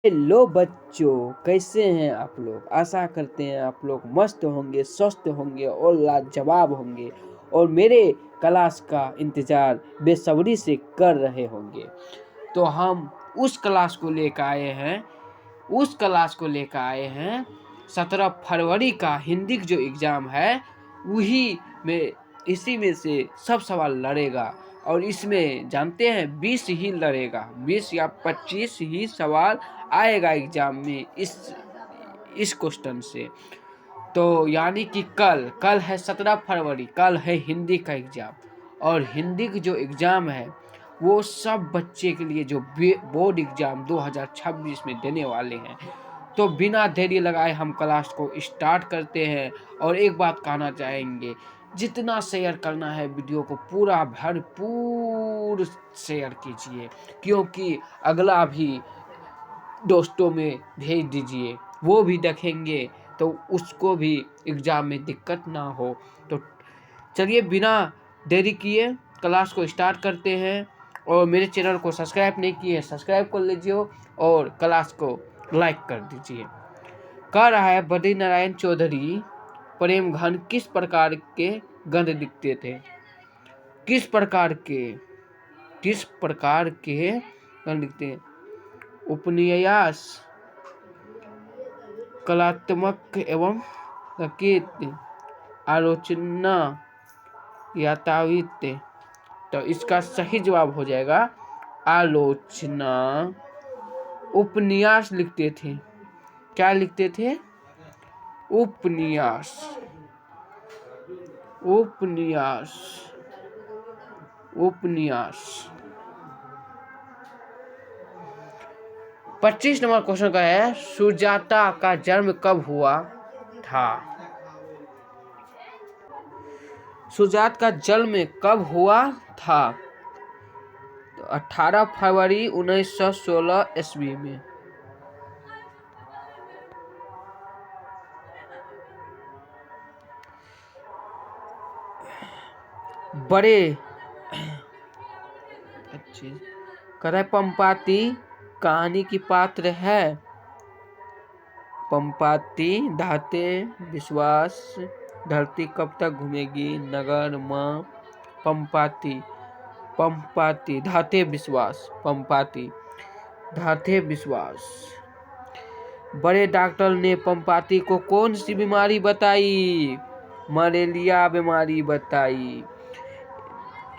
Hello बच्चों, कैसे हैं आप लोग। आशा करते हैं आप लोग मस्त होंगे, स्वस्थ होंगे और लाजवाब होंगे और मेरे क्लास का इंतज़ार बेसब्री से कर रहे होंगे। तो हम उस क्लास को लेकर आए हैं 17 फरवरी का हिंदी का जो एग्ज़ाम है इसी में से सब सवाल लड़ेगा। और इसमें जानते हैं 20 ही लड़ेगा, 20 या 25 ही सवाल आएगा एग्जाम में इस क्वेश्चन से। तो यानी कि कल है 17 फरवरी, कल है हिंदी का एग्जाम। और हिंदी का जो एग्जाम है वो सब बच्चे के लिए जो बोर्ड एग्जाम 2026 में देने वाले हैं। तो बिना देरी लगाए हम क्लास को स्टार्ट करते हैं। और एक बात कहना चाहेंगे, जितना शेयर करना है वीडियो को पूरा भरपूर शेयर कीजिए, क्योंकि अगला भी दोस्तों में भेज दीजिए, वो भी देखेंगे तो उसको भी एग्ज़ाम में दिक्कत ना हो। तो चलिए बिना देरी किए क्लास को स्टार्ट करते हैं। और मेरे चैनल को सब्सक्राइब नहीं किए, सब्सक्राइब कर लीजिए और क्लास को लाइक कर दीजिए। कह रहा है बद्री नारायण चौधरी प्रेम घन किस प्रकार के गंध दिखते थे। किस प्रकार के गंध दिखते हैं। उपन्यास, कलात्मक एवं संगीत, आलोचना, यातायात। तो इसका सही जवाब हो जाएगा आलोचना। उपन्यास लिखते थे। क्या लिखते थे? उपन्यास। 25 नंबर क्वेश्चन का है, सुजाता का जन्म कब हुआ था। सुजात का जन्म कब हुआ था? तो 18 फरवरी 1916 ईस्वी में। बड़े अच्छे कथा पंपाती कहानी की पात्र है। पंपाती, धाते विश्वास, धरती कब तक घूमेगी, नगर माँ, पंपाती, धाते विश्वास, धाते विश्वास। बड़े डॉक्टर ने पंपाती को कौन सी बीमारी बताई? मलेरिया बीमारी बताई।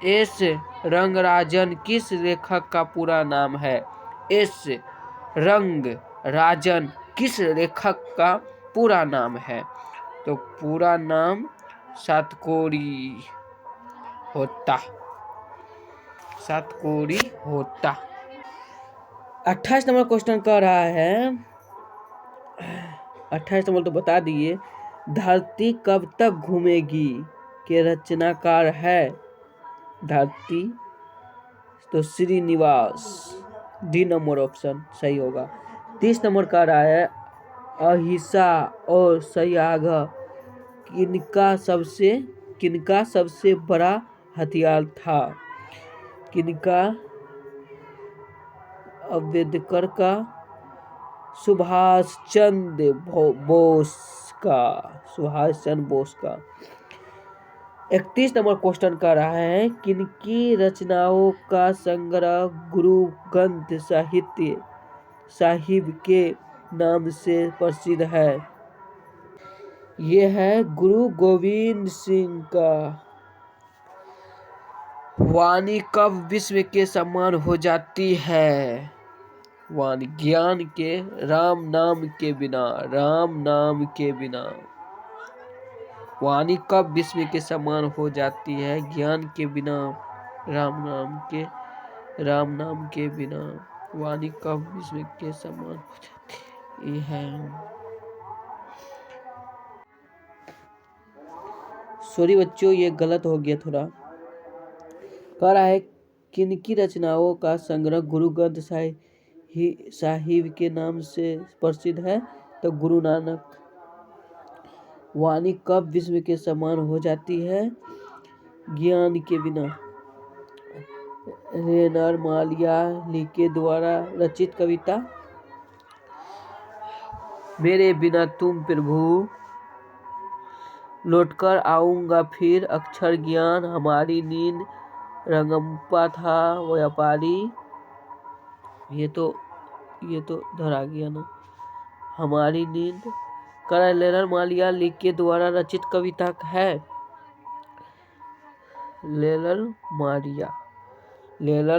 एस रंगराजन किस लेखक का पूरा नाम है? एस रंगराजन किस लेखक का पूरा नाम है? तो पूरा नाम सातकोरी होता। 28 नंबर क्वेश्चन कर रहा है, 28 नंबर तो बता दिए। धरती कब तक घूमेगी के रचनाकार है। धरती तो श्रीनिवास, डी नंबर ऑप्शन सही होगा। 30 नंबर का रहा है, अहिंसा और सत्याग्रह किनका सबसे बड़ा हथियार था। किनका? अम्बेडकर का, सुभाष चंद्र बोस का। 31 नंबर क्वेश्चन का रहा है, किनकी रचनाओं का संग्रह गुरु ग्रंथ साहिब के नाम से प्रसिद्ध है। ये है गुरु गोविंद सिंह का। वाणी कब विश्व के समान हो जाती है। वाणी ज्ञान के राम नाम के बिना। वाणी कब विश्व के समान हो जाती है। ज्ञान के बिना, राम नाम के बिना। वाणी कब विश्व के समान हो जाती है। सॉरी बच्चों, ये गलत हो गया थोड़ा। कह रहा है किनकी रचनाओं का संग्रह गुरु ग्रंथ साहिब के नाम से प्रसिद्ध है। तो गुरु नानक। वाणी कब विश्व के समान हो जाती है। ज्ञान के बिना। रेनर मालिया ली के द्वारा रचित कविता। मेरे बिना तुम प्रभु लौटकर आऊंगा फिर, अक्षर ज्ञान हमारी नींद, रंगम्पा था व्यापारी। ये तो इधर आ गया ना, हमारी नींद। करण लेलर मालिया लिख के द्वारा रचित कविता है। लेलर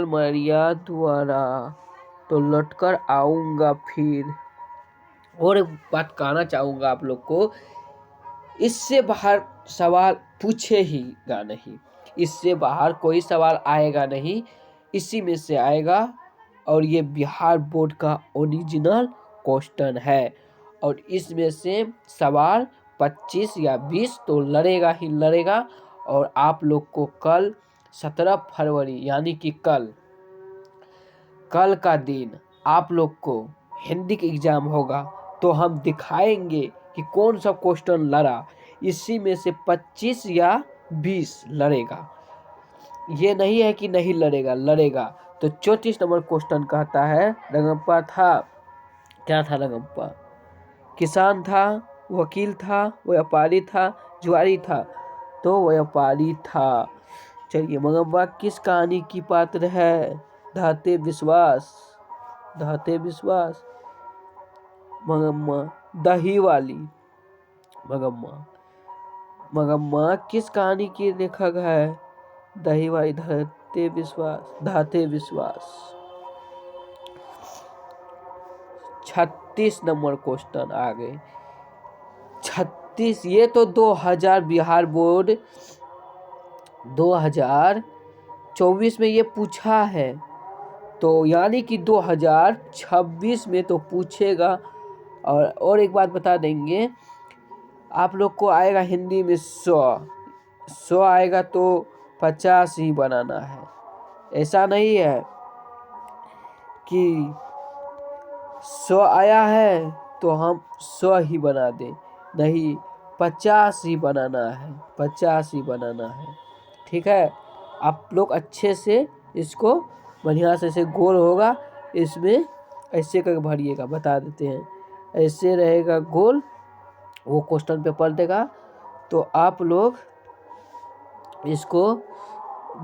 मारिया द्वारा। तो लौटकर आऊंगा फिर। और एक बात कहना चाहूंगा आप लोग को, इससे बाहर सवाल पूछे ही गा नहीं, इससे बाहर कोई सवाल आएगा नहीं, इसी में से आएगा। और ये बिहार बोर्ड का ओरिजिनल क्वेश्चन है। और इसमें से सवाल 25 या 20 तो लड़ेगा ही लड़ेगा। और आप लोग को कल 17 फरवरी यानी कि कल का दिन आप लोग को हिंदी का एग्जाम होगा। तो हम दिखाएंगे कि कौन सा क्वेश्चन लड़ा, इसी में से 25 या 20 लड़ेगा। ये नहीं है कि नहीं लड़ेगा, लड़ेगा। तो 34 नंबर क्वेश्चन कहता है, रंगप्पा था, क्या था रंगप्पा? किसान था, वकील था, व्यापारी था, जुआरी था? तो व्यापारी था। चलिए, मंगम्मा किस कहानी की पात्र है? धाते विश्वास। मंगम्मा दही वाली। मंगम्मा किस कहानी की लेखक है? दही वाली, धाते विश्वास। 36 नंबर क्वेश्चन आ गए। 36, ये तो 2000 बिहार बोर्ड 2024 में ये पूछा है। तो यानी कि 2026 में तो पूछेगा। और एक बात बता देंगे, आप लोग को आएगा हिंदी में 100 आएगा तो 50 ही बनाना है। ऐसा नहीं है कि 100 आया है तो हम 100 ही बना दें, नहीं, 50 ही बनाना है, 50 ही बनाना है। ठीक है, आप लोग अच्छे से इसको बढ़िया से, ऐसे गोल होगा, इसमें ऐसे करके भरिएगा। बता देते हैं, ऐसे रहेगा गोल, वो क्वेश्चन पेपर देगा। तो आप लोग इसको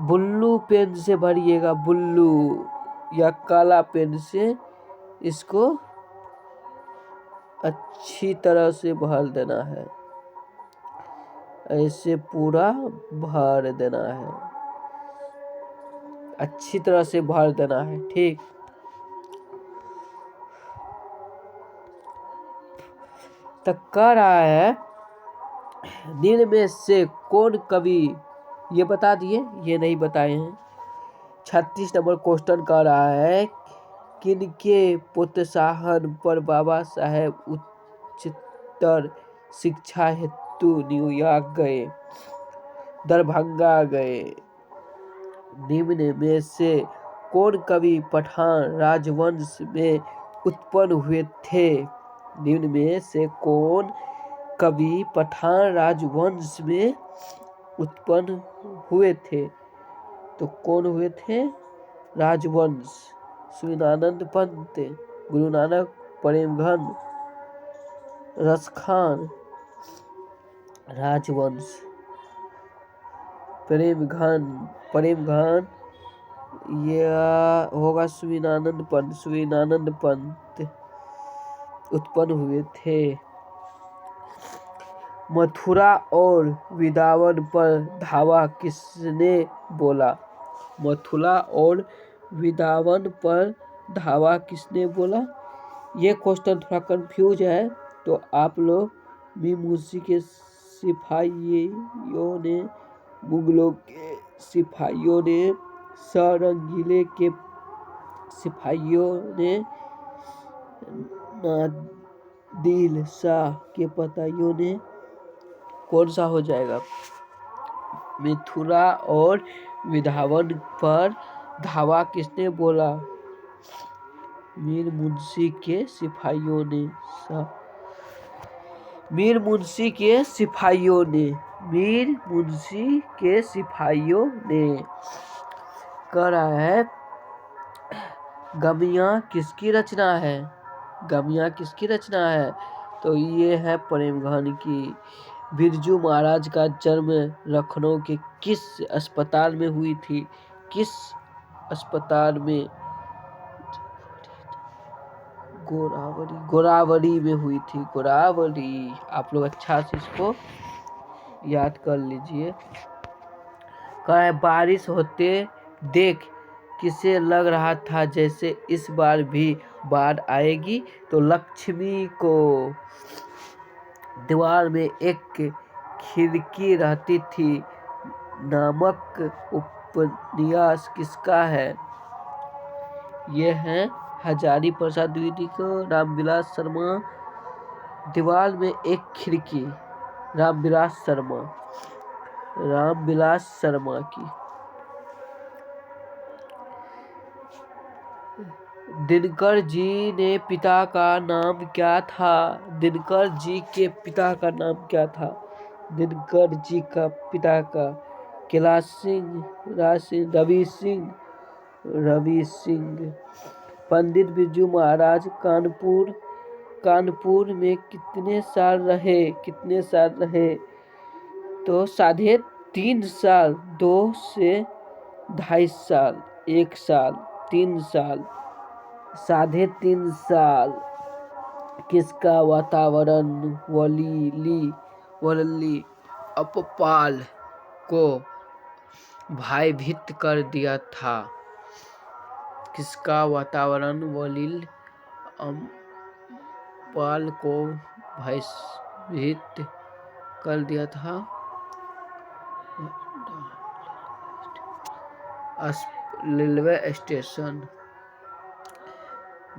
ब्लू पेन से भरिएगा, ब्लू या काला पेन से इसको अच्छी तरह से भर देना है। ऐसे पूरा भर देना है, अच्छी तरह से भर देना है। ठीक, तो कह रहा है, निम्न में से कौन कवि, ये बता दिए, ये नहीं बताए हैं। 36 नंबर क्वेश्चन कह रहा है, किनके प्रोत्साहन पर बाबा साहेब उच्चतर शिक्षा हेतु न्यूयॉर्क गए, दरभंगा गए? निम्न में से कौन कवि पठान राजवंश में उत्पन्न हुए थे? निम्न में से कौन कवि पठान राजवंश में उत्पन्न हुए थे? तो कौन हुए थे? राजवंश, सुविनानंद पंत, गुरु नानक, प्रेमघन, रसखान। राजवंश, प्रेमघन यह होगा सुविनानंद पंत उत्पन्न हुए थे। मथुरा और वृंदावन पर धावा किसने बोला? मथुरा और वृंदावन पर धावा किसने बोला? ये क्वेश्चन थोड़ा कंफ्यूज है, तो आप लोग भी मुंशी के सिपाहियों ने, मुगलों के सिपाहियों ने, सरंगीले के सिपाहियों ने, नादिल शाह के पताइयों ने, कौन सा हो जाएगा? मथुरा और वृंदावन पर धावा किसने बोला? मीर मुंशी के सिपाहियों ने। मीर मुंशी के सिपाहियों ने। कह रहा है, गमियाँ किसकी रचना है? गमियाँ किसकी रचना है? तो ये है प्रेमघन की। बिरजू महाराज का जन्म लखनऊ के किस अस्पताल में हुई थी? किस अस्पताल में? गोरावरी में हुई थी। गोरावरी। आप लोग अच्छा से इसको याद कर लीजिए। कहा है बारिश होते देख किसे लग रहा था जैसे इस बार भी बाढ़ आएगी? तो लक्ष्मी को। दीवार में एक खिड़की रहती थी नामक उपन्यास किसका है? ये है हजारी प्रसाद द्विवेदी को। रामविलास शर्मा। दीवार में एक खिड़की, रामविलास शर्मा। रामविलास शर्मा की। दिनकर जी ने पिता का नाम क्या था? दिनकर जी के पिता का नाम क्या था? दिनकर जी का पिता का कैलाश सिंह, राज सिंह, रवि सिंह। पंडित बिरजू महाराज कानपुर में कितने साल रहे? कितने साल रहे? तो 3.5 साल, 2 से 2.5 साल, 1 साल, 3 साल, 3.5 साल। किसका वातावरण वल्ली अपपाल को भयभीत कर दिया था? किसका वातावरण वल्ली अपपाल को भयभीत कर दिया था? Railway station.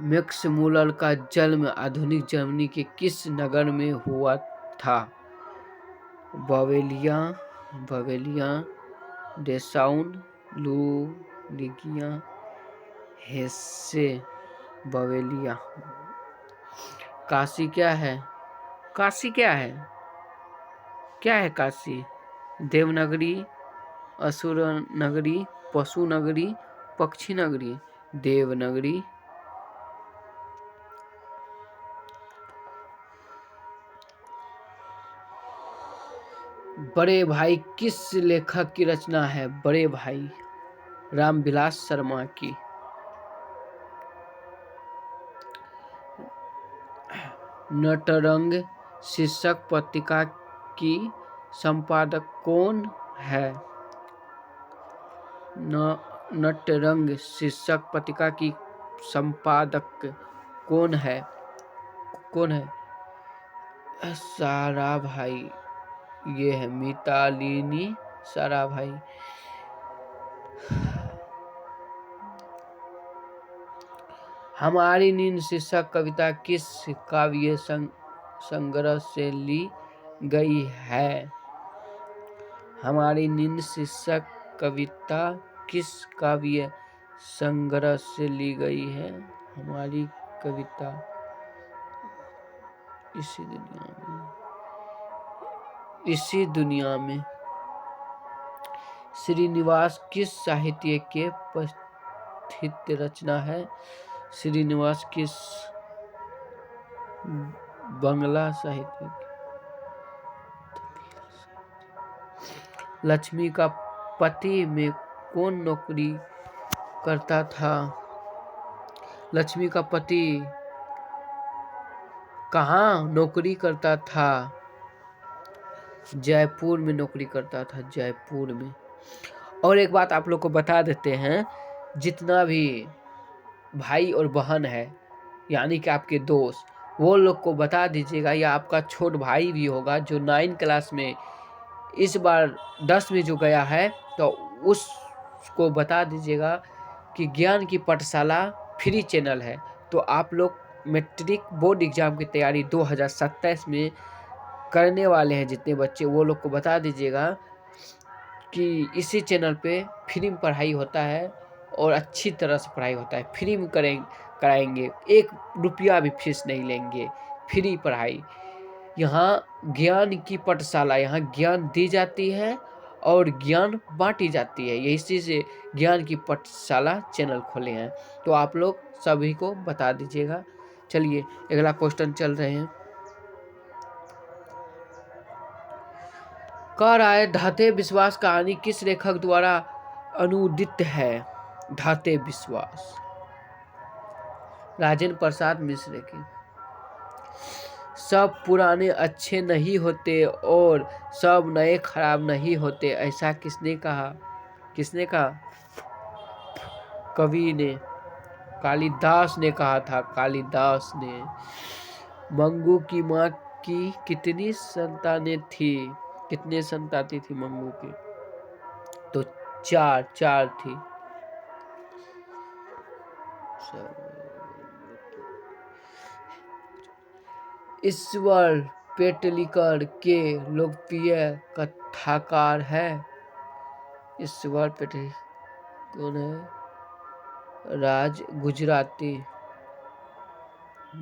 मैक्स मूलर का जन्म आधुनिक जर्मनी के किस नगर में हुआ था? बवेलिया, डेसाउ, लुलिगिया, हेसे। बवेलिया। काशी क्या है? काशी क्या है? क्या है काशी? देवनगरी, असुर नगरी, पशु नगरी, पक्षी नगरी। देवनगरी। बड़े भाई किस लेखक की रचना है? बड़े भाई रामविलास शर्मा की। नटरंग शीर्षक पत्रिका की संपादक कौन है? नटरंग शीर्षक पत्रिका की संपादक कौन है? साराभाई। ये है मितालिनी साराभाई। हमारी नींद शीर्षक कविता किस काव्य संग्रह से ली गई है? हमारी नींद शीर्षक कविता किस काव्य संग्रह से ली गई है? हमारी कविता इसी दुनिया में। श्रीनिवास किस साहित्य के प्रथित रचना है? श्रीनिवास किस बंगला साहित्य? लक्ष्मी का पति में कौन नौकरी करता था? लक्ष्मी का पति कहाँ नौकरी करता था? जयपुर में नौकरी करता था। जयपुर में। और एक बात आप लोग को बता देते हैं, जितना भी भाई और बहन है यानी कि आपके दोस्त, वो लोग को बता दीजिएगा, या आपका छोट भाई भी होगा जो 9 क्लास में इस बार 10 में जो गया है, तो उसको बता दीजिएगा कि ज्ञान की पाठशाला फ्री चैनल है। तो आप लोग मैट्रिक बोर्ड एग्जाम की तैयारी 2027 में करने वाले हैं जितने बच्चे, वो लोग को बता दीजिएगा कि इसी चैनल पे फ्री में पढ़ाई होता है और अच्छी तरह से पढ़ाई होता है। फ्री में कराएंगे, 1 रुपया भी फीस नहीं लेंगे। फ्री पढ़ाई। यहाँ ज्ञान की पाठशाला, यहाँ ज्ञान दी जाती है और ज्ञान बांटी जाती है। यही से ज्ञान की पाठशाला चैनल खोले हैं। तो आप लोग सभी को बता दीजिएगा। चलिए अगला क्वेश्चन चल रहे हैं। कह रहा है धाते विश्वास कहानी किस लेखक द्वारा अनुदित है? धाते विश्वास राजेंद्र प्रसाद मिश्र की। सब पुराने अच्छे नहीं होते और सब नए खराब नहीं होते, ऐसा किसने कहा? किसने कहा? कवि ने, कालिदास ने कहा था, कालिदास ने। मंगू की माँ की कितनी संतानें थी? कितने संतानें थी मंगू की? तो चार थी। ईश्वर पेटलिकर के लोकप्रिय कथाकार है। ईश्वर पेटलिकर कौन है? राज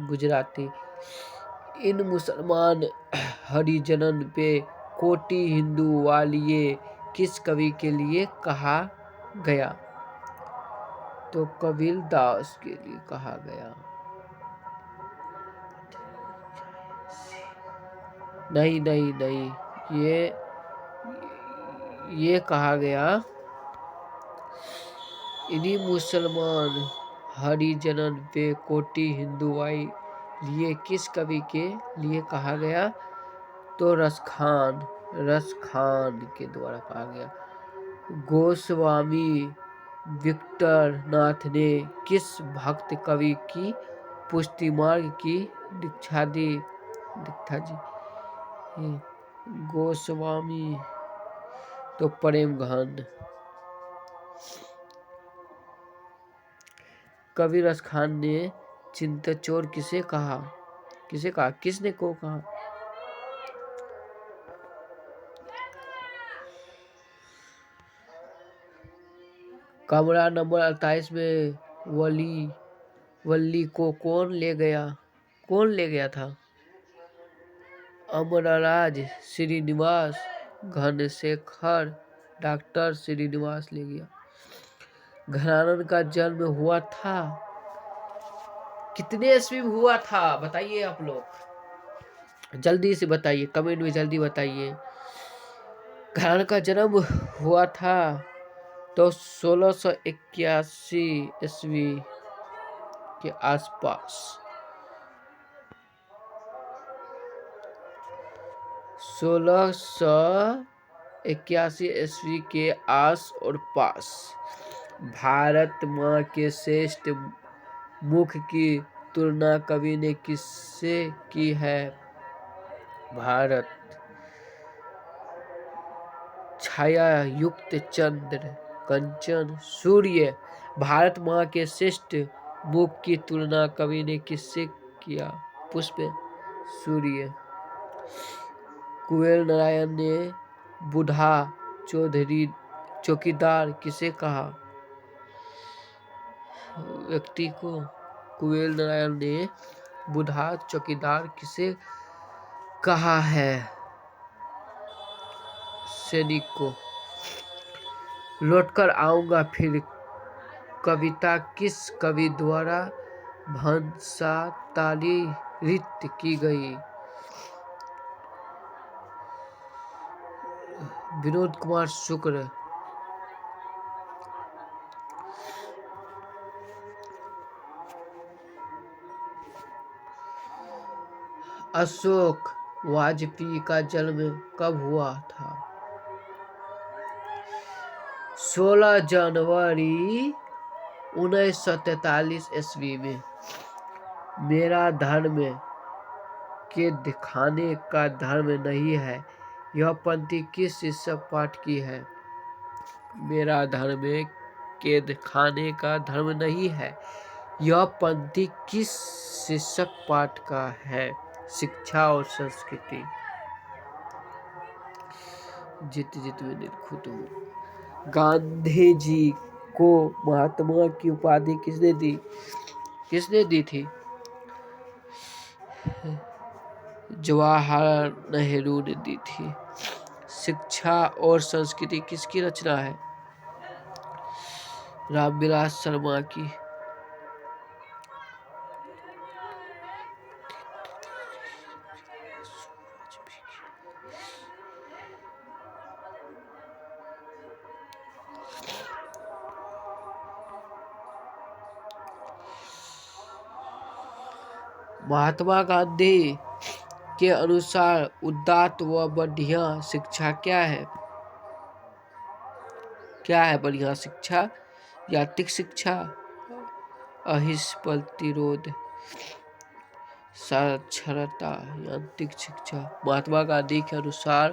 गुजराती। इन मुसलमान हरिजनन पे कोटि हिंदू वालिए किस कवि के लिए कहा गया? तो कबीर दास के लिए कहा गया। नहीं, ये कहा गया इन्हीं मुसलमान हरिजनन पे कोटि हिंदू वाई लिए किस कवि के लिए कहा गया? तो रसखान के द्वारा कहा गया। गोस्वामी विक्टर नाथ ने किस भक्त कवि की पुष्टि मार्ग की दीक्षा दी? गोस्वामी तो प्रेम घन। कवि रसखान ने चिंतचोर किसे कहा? किसने को कहा? कमरा नंबर 28 में वल्ली को कौन ले गया था? अमरराज श्रीनिवास घनशेखर डॉक्टर श्रीनिवास ले गया। घरानन का जन्म हुआ था कितने ईस्वी में हुआ था? बताइए आप लोग, जल्दी से बताइए, कमेंट में जल्दी बताइए। घरानन का जन्म हुआ था तो 1681 ईस्वी के आसपास। 1681 ईस्वी के आस और पास। भारत माँ के श्रेष्ठ मुख की तुलना कवि ने किससे की है? भारत छाया युक्त चंद्र कंचन सूर्य। भारत माँ के श्रेष्ठ मुख की तुलना कवि ने किससे किया? पुष्प सूर्य। कुबेर नारायण ने बूढ़ा चौकीदार किसे कहा? व्यक्ति को। कुबेर नारायण ने बूढ़ा चौकीदार किसे कहा है? सैनिक को। लौटकर आऊंगा फिर कविता किस कवि द्वारा भाषांतरित की गई? विनोद कुमार शुक्ल। अशोक वाजपेयी का जन्म कब हुआ था? 16 जनवरी 1943 ईस्वी में। मेरा धर्म के दिखाने का धर्म नहीं है, यह पंक्ति किस शीर्षक पाठ की है? मेरा धर्म के दिखाने का धर्म नहीं है, यह पंक्ति किस शीर्षक पाठ का है? शिक्षा और संस्कृति। जित में निखुद हूँ। गांधी जी को महात्मा की उपाधि किसने दी थी? जवाहरलाल नेहरू ने दी थी। शिक्षा और संस्कृति किसकी रचना है? रामविलास शर्मा की। महात्मा गांधी के अनुसार उदात्त व बढ़िया शिक्षा क्या है? क्या है बढ़िया शिक्षा? यात्रिक शिक्षा, अहिंसा, प्रतिरोध, साक्षरता, यांत्रिक शिक्षा। महात्मा गांधी के अनुसार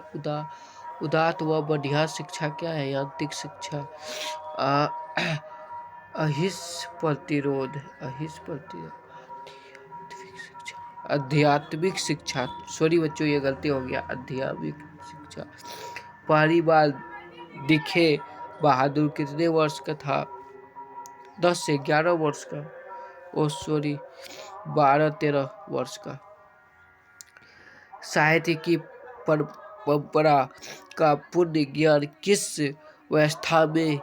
उदात्त व बढ़िया शिक्षा क्या है? यांत्रिक शिक्षा, अहिंसा, प्रतिरोध, आध्यात्मिक शिक्षा। सॉरी बच्चों, ये गलती हो गया, आध्यात्मिक शिक्षा। पहली बार दिखे बहादुर कितने वर्ष का था? 10 से 11 वर्ष का। ओ सॉरी, 12-13 वर्ष का। साहित्य की परंपरा का पूर्ण ज्ञान किस व्यवस्था में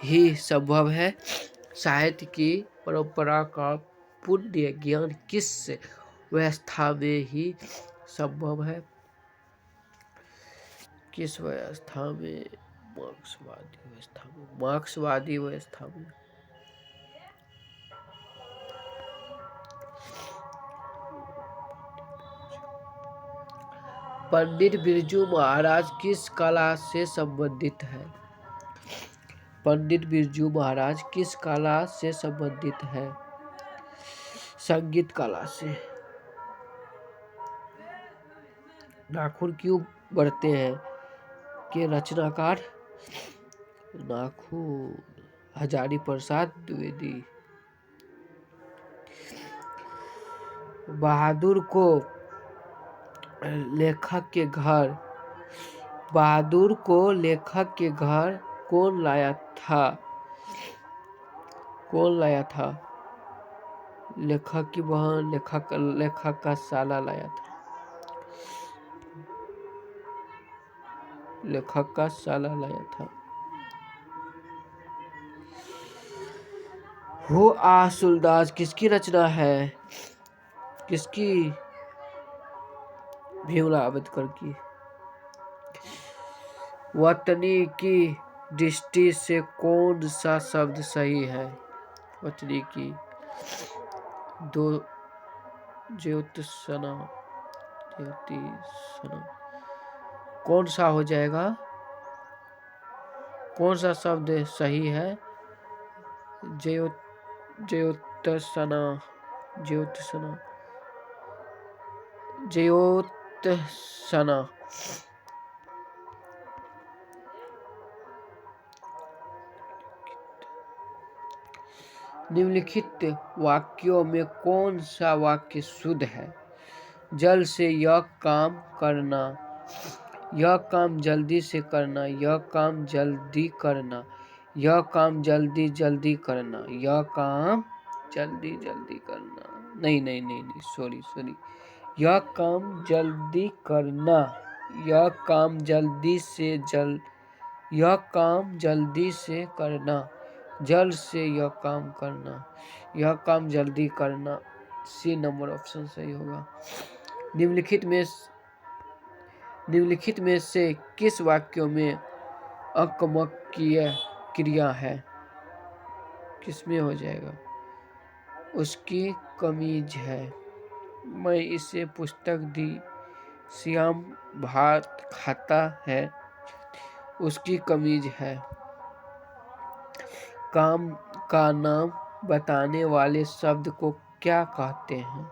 ही संभव है? साहित्य की परंपरा का पूर्ण ज्ञान किस व्यवस्था में ही संभव है? किस व्यवस्था में? मार्क्सवादी व्यवस्था में। पंडित बिरजू महाराज किस कला से संबंधित है? पंडित बिरजू महाराज किस कला से संबंधित है? संगीत कला से। नाखून क्यों बढ़ते हैं के रचनाकार? नाखून, हजारी प्रसाद द्विवेदी। बहादुर को लेखक के घर कौन लाया था? लेखक की बहन, लेखक का साला लाया था। लेखक का साला लाया था। हो आसुलदास किसकी रचना है? किसकी? भीमराव अम्बेडकर की। वतनी की दृष्टि से कौन सा शब्द सही है? वतनी की। ज्योत्सना। कौन सा हो जाएगा? कौन सा शब्द सही है? ज्योत्सना। निम्नलिखित वाक्यों में कौन सा वाक्य शुद्ध है? जल्द से यह काम करना, यह काम जल्दी से करना, यह काम जल्दी करना, यह काम जल्दी जल्दी करना, यह काम जल्दी जल्दी करना। नहीं, सॉरी। यह काम जल्दी करना, यह काम जल्दी से यह काम जल्दी से करना, जल्द से यह काम करना, यह काम जल्दी करना। सी नंबर ऑप्शन सही होगा। निम्नलिखित में से किस वाक्यों में अकर्मकीय क्रिया है? किसमें हो जाएगा? उसकी कमीज है। मैं इसे पुस्तक दी, श्याम भात खाता है, उसकी कमीज है। काम का नाम बताने वाले शब्द को क्या कहते हैं?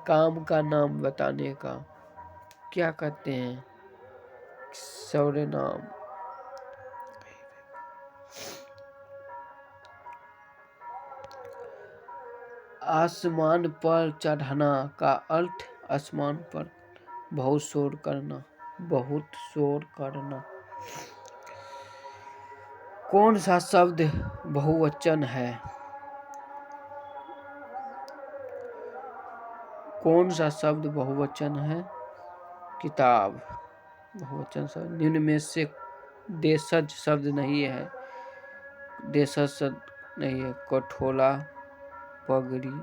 काम का नाम बताने का क्या कहते हैं? सर्वनाम। आसमान पर चढ़ना का अर्थ? आसमान पर बहुत शोर करना। कौन सा शब्द बहुवचन है? कौन सा शब्द बहुवचन है? किताब बहुवचन शब्द। निम्न में से देशज शब्द नहीं है। देशज शब्द नहीं है। कठोला, पगड़ी,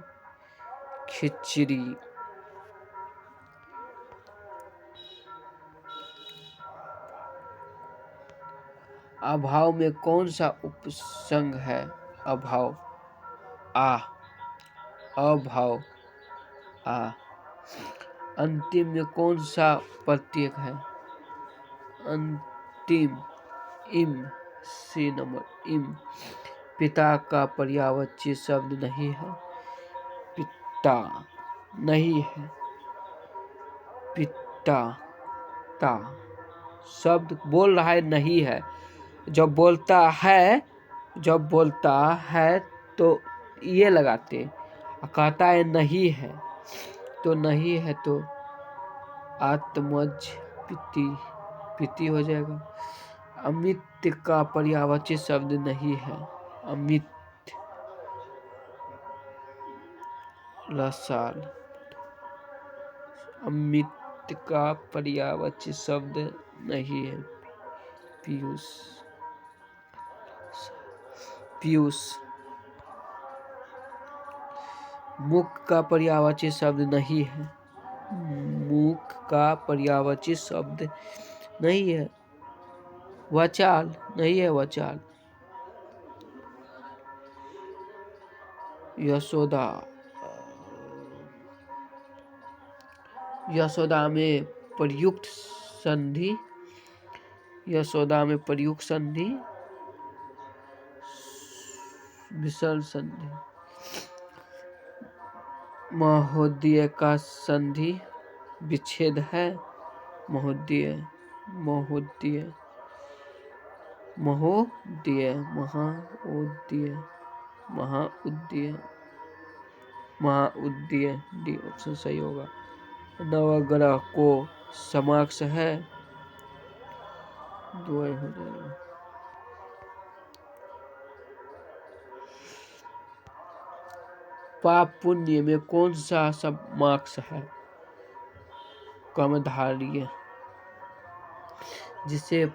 खिचड़ी। अभाव में कौन सा उपसर्ग है? अभाव, आ। अभाव आ। अंतिम में कौन सा प्रत्यय है? अंतिम इम, सी नंबर इम। पिता का पर्यायवाची शब्द नहीं है। पिता नहीं है। पिता ता शब्द बोल रहा है नहीं है। जब बोलता है तो ये लगाते, कहता है नहीं है तो नहीं है तो आत्मज पिति पिति हो जाएगा। अमित का पर्यायवाची शब्द नहीं है। अमित रसाल। अमित का पर्यायवाची शब्द नहीं है। पीयूष पीयूष। मुख का पर्यायवाची शब्द नहीं है। मुख का पर्यायवाची शब्द नहीं है। वचाल नहीं है। वचाल। यशोदा। यशोदा में प्रयुक्त संधि। यशोदा में प्रयुक्त संधि विसर्ग संधि। महोदय का संधि विच्छेद है। महोदय महोदय महोदय महाउदय महाउदय महाउदय डी ऑप्शन सही होगा। नवग्रह को समाक्ष है। द्वय हो जाएगा। पाप पुण्य में कौन सा समाक्ष है? कर्मधारय। जिसे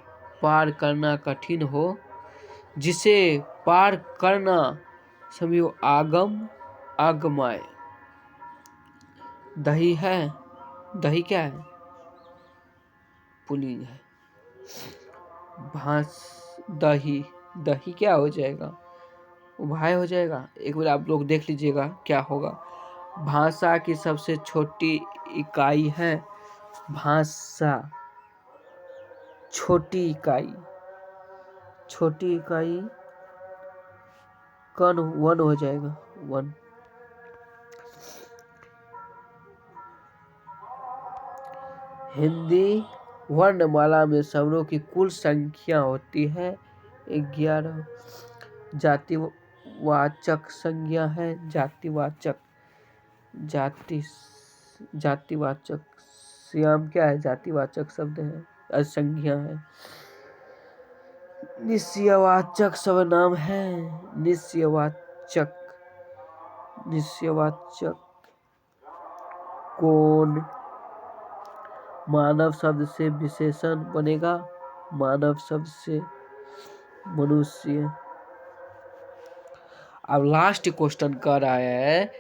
पार करना कठिन हो, जिसे पार करना समझो आगम आगमय। दही है। दही क्या है? पुल्लिंग है। भास दही दही क्या हो जाएगा? उभय हो जाएगा। एक बार आप लोग देख लीजिएगा क्या होगा। भाषा की सबसे छोटी इकाई है। भाषा छोटी इकाई। छोटी इकाई कण वन हो जाएगा। वन। हिंदी वर्णमाला में स्वरों की कुल संख्या होती है 11। जातिवाचक संज्ञा है। जातिवाचक जातिवाचक श्याम क्या है? जातिवाचक शब्द है। संज्ञा है। निश्चयवाचक सर्वनाम है। निश्चयवाचक कौन? मानव शब्द से विशेषण बनेगा। मानव शब्द से मनुष्य। अब लास्ट क्वेश्चन कर रहा है।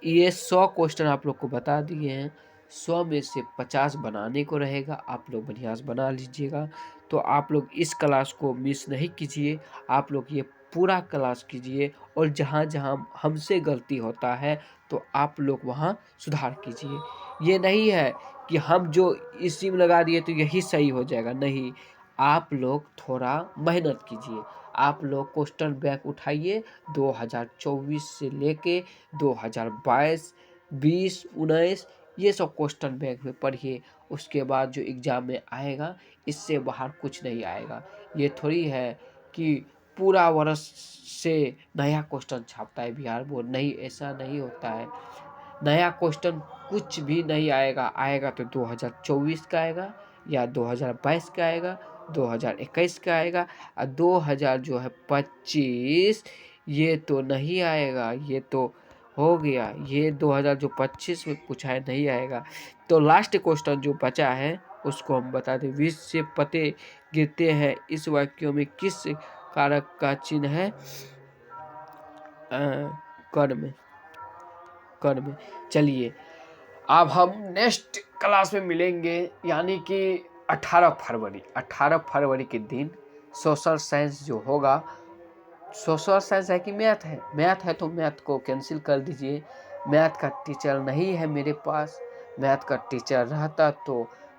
ये 100 क्वेश्चन आप लोग को बता दिए हैं। 100 में से 50 बनाने को रहेगा। आप लोग बढ़िया से बना लीजिएगा। तो आप लोग इस क्लास को मिस नहीं कीजिए। आप लोग ये पूरा क्लास कीजिए और जहाँ जहाँ हमसे गलती होता है तो आप लोग वहाँ सुधार कीजिए। ये नहीं है कि हम जो इसी में लगा दिए तो यही सही हो जाएगा। नहीं, आप लोग थोड़ा मेहनत कीजिए। आप लोग क्वेश्चन बैंक उठाइए 2024 से लेके 2022, 20, 19 ये सब क्वेश्चन बैंक में पढ़िए। उसके बाद जो एग्ज़ाम में आएगा इससे बाहर कुछ नहीं आएगा। ये थोड़ी है कि पूरा वर्ष से नया क्वेश्चन छापता है बिहार बोर्ड। नहीं, ऐसा नहीं होता है। नया क्वेश्चन कुछ भी नहीं आएगा। आएगा तो 2024 का आएगा या 2022 का आएगा, 2021 का आएगा। और 2025 ये तो नहीं आएगा। ये तो हो गया। ये 2025 में कुछ है नहीं आएगा। तो लास्ट क्वेश्चन जो बचा है उसको हम बता दें। विष से पत्ते गिरते हैं इस वाक्यों में किस कारक का चिन्ह है? कर्म। कर्म। चलिए अब हम नेक्स्ट क्लास में मिलेंगे, यानी कि 18 फरवरी के दिन सोशल साइंस जो होगा। सोशल साइंस है कि मैथ है? मैथ है तो मैथ को कैंसिल कर दीजिए। मैथ का टीचर नहीं है मेरे पास। मैथ का टीचर रहता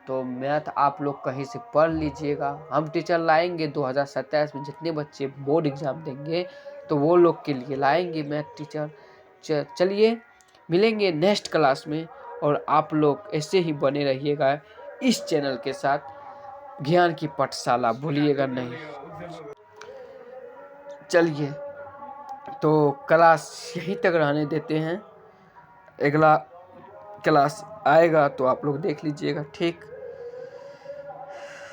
तो मैथ आप लोग कहीं से पढ़ लीजिएगा। हम टीचर लाएंगे 2027 में, जितने बच्चे बोर्ड एग्ज़ाम देंगे तो वो लोग के लिए लाएंगे मैथ टीचर। चलिए मिलेंगे नेक्स्ट क्लास में, और आप लोग ऐसे ही बने रहिएगा इस चैनल के साथ, ज्ञान की पाठशाला भूलिएगा नहीं। चलिए तो क्लास यहीं तक रहने देते हैं, अगला क्लास आएगा तो आप लोग देख लीजिएगा। ठीक।